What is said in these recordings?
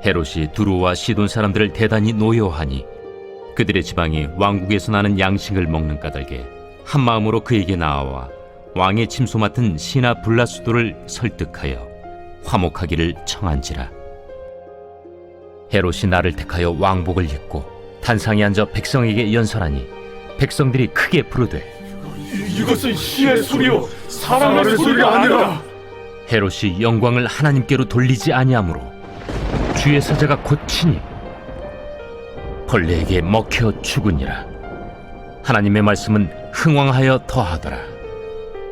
헤롯이 두로와 시돈 사람들을 대단히 노여하니 그들의 지방이 왕국에서 나는 양식을 먹는 까닭에 한 마음으로 그에게 나아와 왕의 침소 맡은 시나 블라수도를 설득하여 화목하기를 청한지라. 헤롯이 나를 택하여 왕복을 입고 단상에 앉아 백성에게 연설하니 백성들이 크게 부르되 이것은 신의 소리요 사람의 소리가 아니라. 헤롯이 영광을 하나님께로 돌리지 아니하므로 주의 사자가 곧 치니 벌레에게 먹혀 죽으니라. 하나님의 말씀은 흥왕하여 더하더라.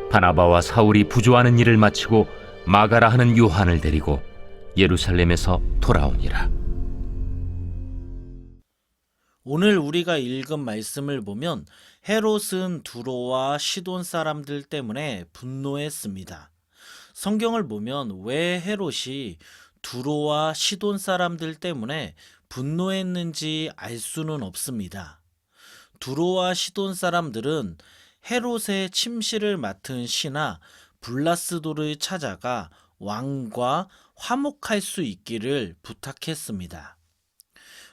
바나바와 사울이 부조하는 일을 마치고 마가라 하는 요한을 데리고 예루살렘에서 돌아오니라. 오늘 우리가 읽은 말씀을 보면 헤롯은 두로와 시돈 사람들 때문에 분노했습니다. 성경을 보면 왜 헤롯이 두로와 시돈 사람들 때문에 분노했는지 알 수는 없습니다. 두로와 시돈 사람들은 헤롯의 침실을 맡은 시나 블라스도를 찾아가 왕과 화목할 수 있기를 부탁했습니다.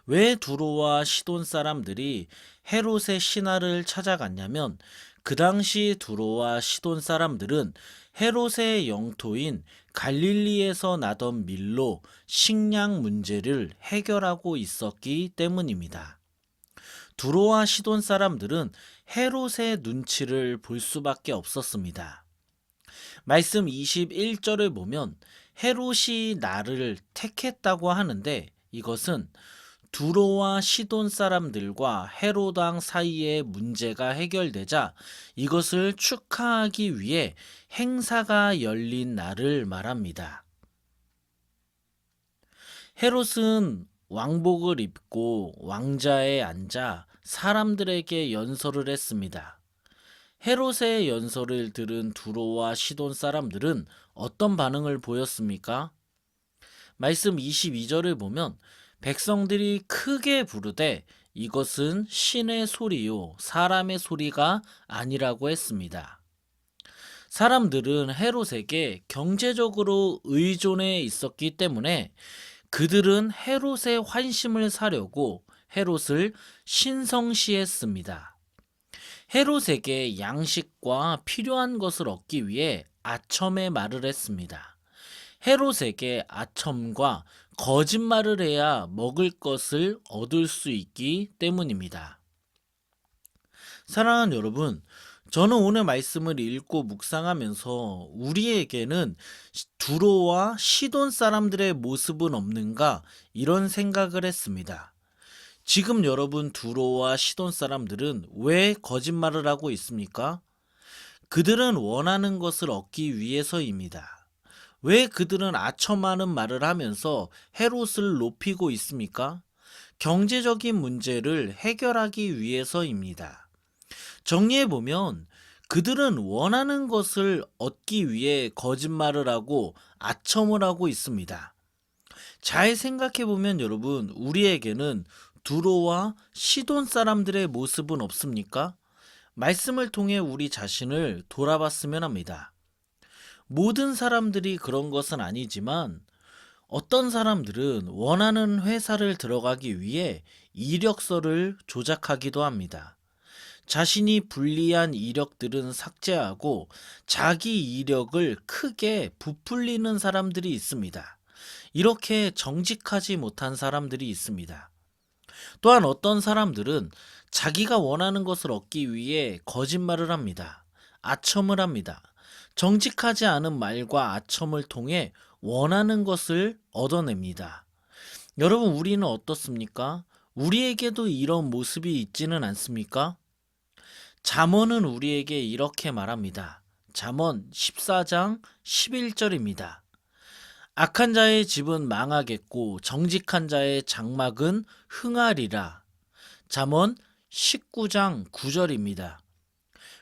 왜 두로와 시돈 사람들이 헤롯의 신하를 찾아갔냐면 그 당시 두로와 시돈 사람들은 헤롯의 영토인 갈릴리에서 나던 밀로 식량 문제를 해결하고 있었기 때문입니다. 두로와 시돈 사람들은 헤롯의 눈치를 볼 수밖에 없었습니다. 말씀 21절을 보면 헤롯이 나를 택했다고 하는데 이것은 두로와 시돈 사람들과 헤롯 왕 사이의 문제가 해결되자 이것을 축하하기 위해 행사가 열린 날을 말합니다. 헤롯은 왕복을 입고 왕자에 앉아 사람들에게 연설을 했습니다. 헤롯의 연설을 들은 두로와 시돈 사람들은 어떤 반응을 보였습니까? 말씀 22절을 보면 백성들이 크게 부르되 이것은 신의 소리요 사람의 소리가 아니라고 했습니다. 사람들은 헤롯에게 경제적으로 의존해 있었기 때문에 그들은 헤롯의 환심을 사려고 헤롯을 신성시했습니다. 헤롯에게 양식과 필요한 것을 얻기 위해 아첨의 말을 했습니다. 헤롯에게 아첨과 거짓말을 해야 먹을 것을 얻을 수 있기 때문입니다. 사랑하는 여러분, 저는 오늘 말씀을 읽고 묵상하면서 우리에게는 두로와 시돈 사람들의 모습은 없는가 이런 생각을 했습니다. 지금 여러분 두로와 시돈 사람들은 왜 거짓말을 하고 있습니까? 그들은 원하는 것을 얻기 위해서입니다. 왜 그들은 아첨하는 말을 하면서 헤롯을 높이고 있습니까? 경제적인 문제를 해결하기 위해서입니다. 정리해보면 그들은 원하는 것을 얻기 위해 거짓말을 하고 아첨을 하고 있습니다. 잘 생각해보면 여러분, 우리에게는 두로와 시돈 사람들의 모습은 없습니까? 말씀을 통해 우리 자신을 돌아봤으면 합니다. 모든 사람들이 그런 것은 아니지만 어떤 사람들은 원하는 회사를 들어가기 위해 이력서를 조작하기도 합니다. 자신이 불리한 이력들은 삭제하고 자기 이력을 크게 부풀리는 사람들이 있습니다. 이렇게 정직하지 못한 사람들이 있습니다. 또한 어떤 사람들은 자기가 원하는 것을 얻기 위해 거짓말을 합니다. 아첨을 합니다. 정직하지 않은 말과 아첨을 통해 원하는 것을 얻어냅니다. 여러분, 우리는 어떻습니까? 우리에게도 이런 모습이 있지는 않습니까? 잠언은 우리에게 이렇게 말합니다. 잠언 14장 11절입니다. 악한 자의 집은 망하겠고 정직한 자의 장막은 흥하리라. 잠언 19장 9절입니다.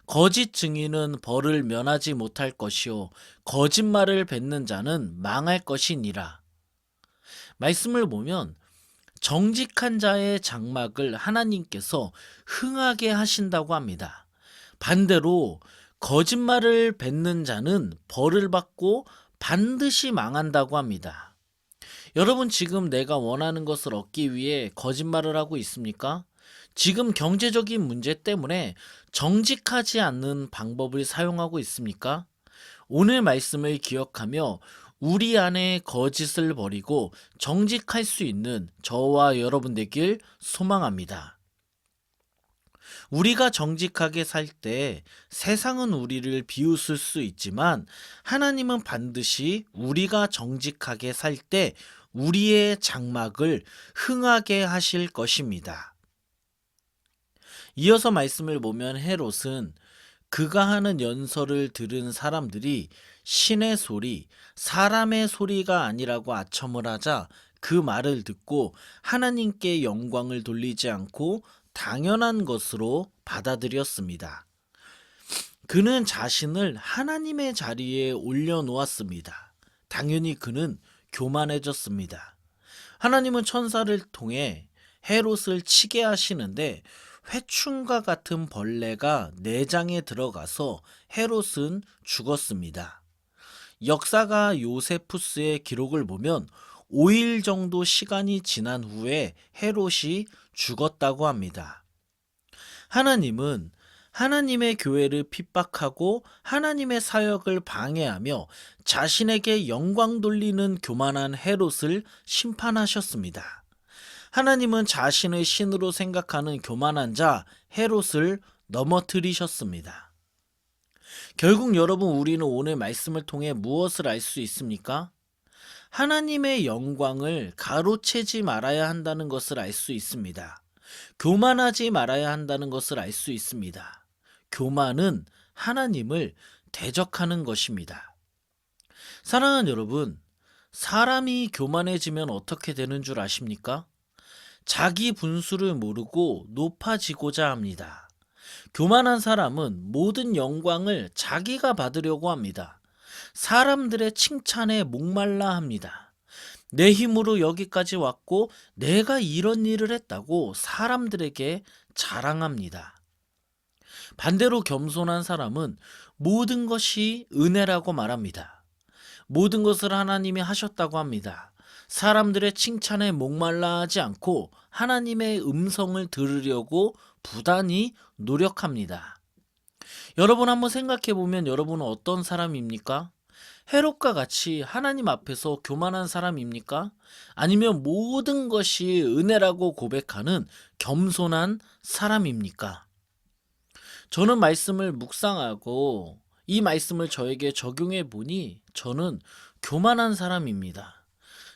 거짓 증인은 벌을 면하지 못할 것이요 거짓말을 뱉는 자는 망할 것이니라. 말씀을 보면 정직한 자의 장막을 하나님께서 흥하게 하신다고 합니다. 반대로 거짓말을 뱉는 자는 벌을 받고 반드시 망한다고 합니다. 여러분 지금 내가 원하는 것을 얻기 위해 거짓말을 하고 있습니까? 지금 경제적인 문제 때문에 정직하지 않는 방법을 사용하고 있습니까? 오늘 말씀을 기억하며 우리 안에 거짓을 버리고 정직할 수 있는 저와 여러분 되길 소망합니다. 우리가 정직하게 살 때 세상은 우리를 비웃을 수 있지만 하나님은 반드시 우리가 정직하게 살 때 우리의 장막을 흥하게 하실 것입니다. 이어서 말씀을 보면 헤롯은 그가 하는 연설을 들은 사람들이 신의 소리, 사람의 소리가 아니라고 아첨을 하자 그 말을 듣고 하나님께 영광을 돌리지 않고 당연한 것으로 받아들였습니다. 그는 자신을 하나님의 자리에 올려놓았습니다. 당연히 그는 교만해졌습니다. 하나님은 천사를 통해 헤롯을 치게 하시는데 회충과 같은 벌레가 내장에 들어가서 헤롯은 죽었습니다. 역사가 요세푸스의 기록을 보면 5일 정도 시간이 지난 후에 헤롯이 죽었다고 합니다. 하나님은 하나님의 교회를 핍박하고 하나님의 사역을 방해하며 자신에게 영광 돌리는 교만한 헤롯을 심판하셨습니다. 하나님은 자신의 신으로 생각하는 교만한 자 헤롯을 넘어뜨리셨습니다. 결국 여러분 우리는 오늘 말씀을 통해 무엇을 알 수 있습니까? 하나님의 영광을 가로채지 말아야 한다는 것을 알 수 있습니다. 교만하지 말아야 한다는 것을 알 수 있습니다. 교만은 하나님을 대적하는 것입니다. 사랑하는 여러분, 사람이 교만해지면 어떻게 되는 줄 아십니까? 자기 분수를 모르고 높아지고자 합니다. 교만한 사람은 모든 영광을 자기가 받으려고 합니다. 사람들의 칭찬에 목말라 합니다. 내 힘으로 여기까지 왔고 내가 이런 일을 했다고 사람들에게 자랑합니다. 반대로 겸손한 사람은 모든 것이 은혜라고 말합니다. 모든 것을 하나님이 하셨다고 합니다. 사람들의 칭찬에 목말라 하지 않고 하나님의 음성을 들으려고 부단히 노력합니다. 여러분 한번 생각해 보면 여러분은 어떤 사람입니까? 헤롯과 같이 하나님 앞에서 교만한 사람입니까? 아니면 모든 것이 은혜라고 고백하는 겸손한 사람입니까? 저는 말씀을 묵상하고 이 말씀을 저에게 적용해 보니 저는 교만한 사람입니다.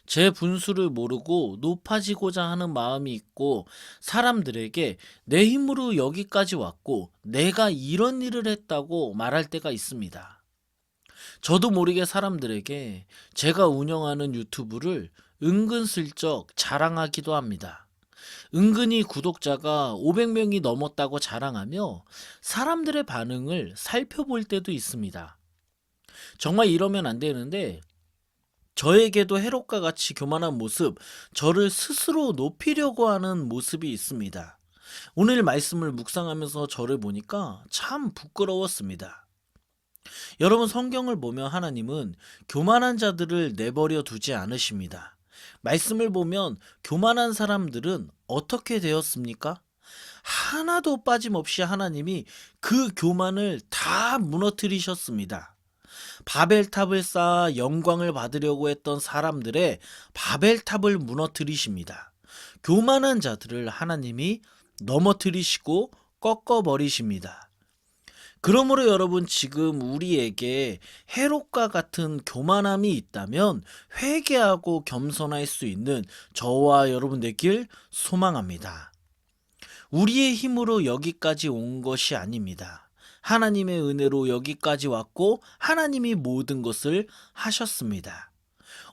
제 분수를 모르고 높아지고자 하는 마음이 있고 사람들에게 내 힘으로 여기까지 왔고 내가 이런 일을 했다고 말할 때가 있습니다. 저도 모르게 사람들에게 제가 운영하는 유튜브를 은근슬쩍 자랑하기도 합니다. 은근히 구독자가 500명이 넘었다고 자랑하며 사람들의 반응을 살펴볼 때도 있습니다. 정말 이러면 안 되는데 저에게도 헤롯과 같이 교만한 모습, 저를 스스로 높이려고 하는 모습이 있습니다. 오늘 말씀을 묵상하면서 저를 보니까 참 부끄러웠습니다. 여러분 성경을 보면 하나님은 교만한 자들을 내버려 두지 않으십니다. 말씀을 보면 교만한 사람들은 어떻게 되었습니까? 하나도 빠짐없이 하나님이 그 교만을 다 무너뜨리셨습니다. 바벨탑을 쌓아 영광을 받으려고 했던 사람들의 바벨탑을 무너뜨리십니다. 교만한 자들을 하나님이 넘어뜨리시고 꺾어버리십니다. 그러므로 여러분 지금 우리에게 헤롯과 같은 교만함이 있다면 회개하고 겸손할 수 있는 저와 여러분 되길 소망합니다. 우리의 힘으로 여기까지 온 것이 아닙니다. 하나님의 은혜로 여기까지 왔고 하나님이 모든 것을 하셨습니다.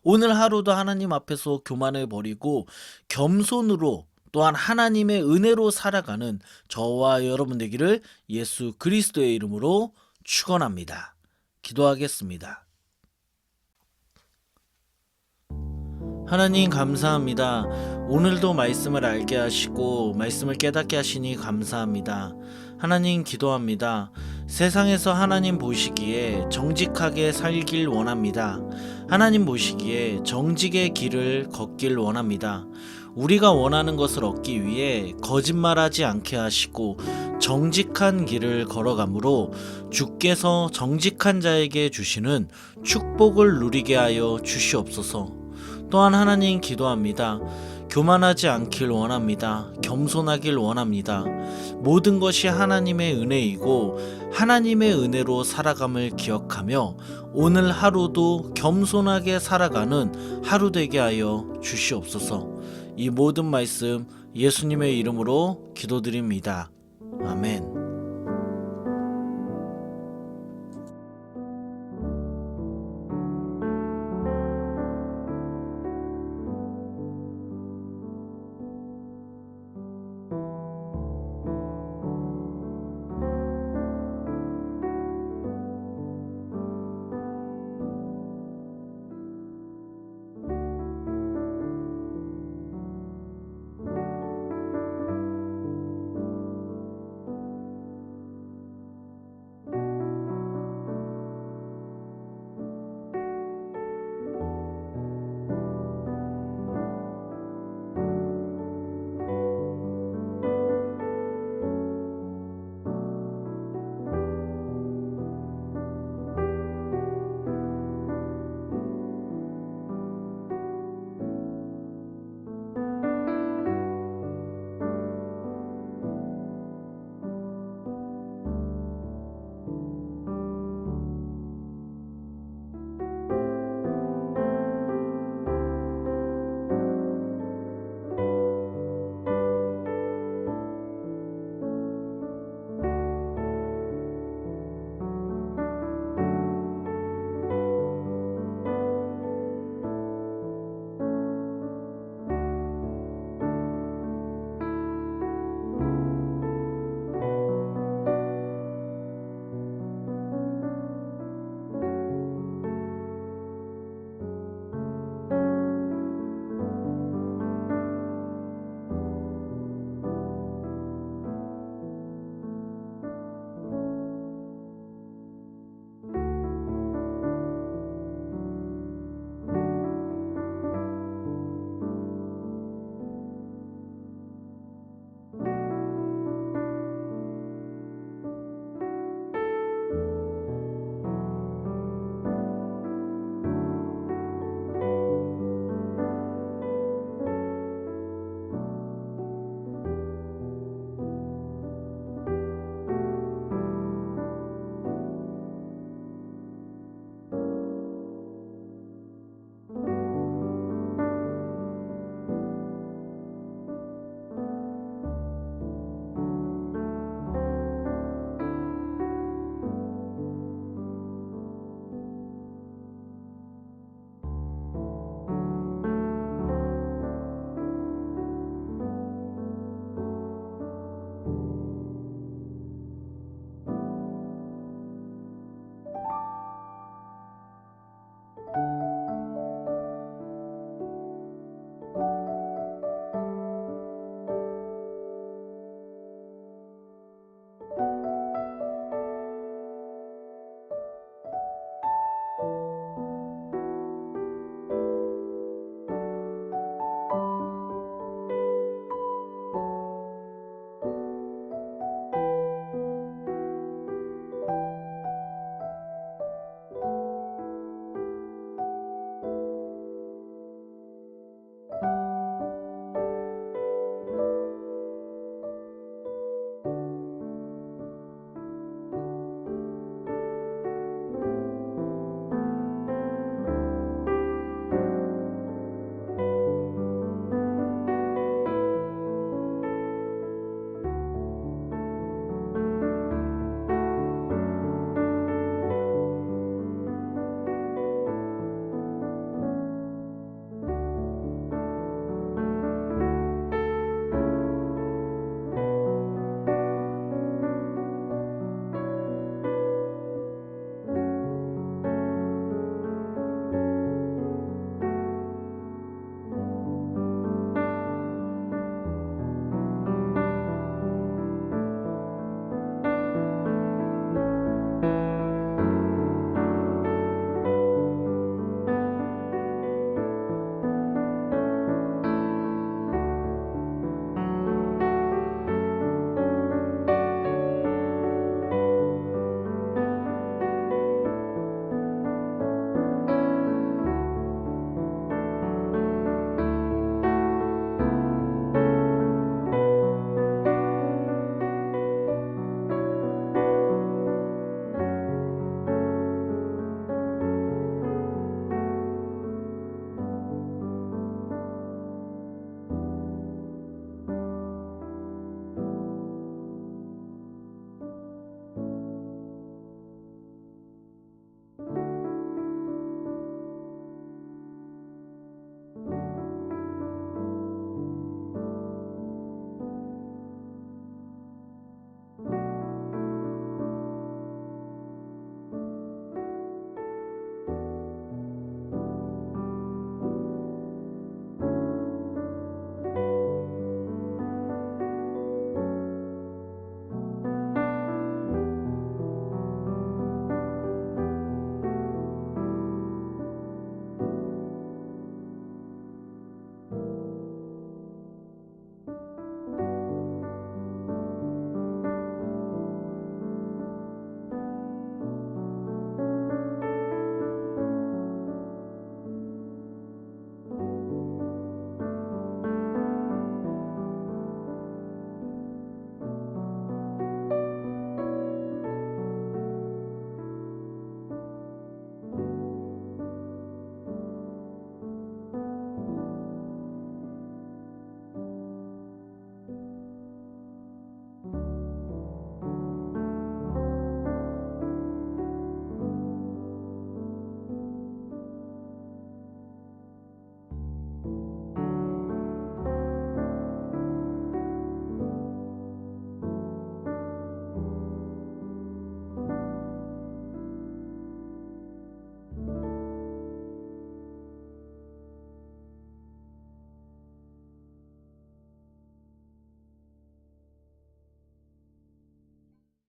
오늘 하루도 하나님 앞에서 교만을 버리고 겸손으로 또한 하나님의 은혜로 살아가는 저와 여러분 되기를 예수 그리스도의 이름으로 축원합니다. 기도하겠습니다. 하나님 감사합니다. 오늘도 말씀을 알게 하시고 말씀을 깨닫게 하시니 감사합니다. 하나님 기도합니다. 세상에서 하나님 보시기에 정직하게 살길 원합니다. 하나님 보시기에 정직의 길을 걷길 원합니다. 우리가 원하는 것을 얻기 위해 거짓말하지 않게 하시고 정직한 길을 걸어가므로 주께서 정직한 자에게 주시는 축복을 누리게 하여 주시옵소서. 또한 하나님 기도합니다. 교만하지 않길 원합니다. 겸손하길 원합니다. 모든 것이 하나님의 은혜이고 하나님의 은혜로 살아감을 기억하며 오늘 하루도 겸손하게 살아가는 하루 되게 하여 주시옵소서. 이 모든 말씀 예수님의 이름으로 기도드립니다. 아멘.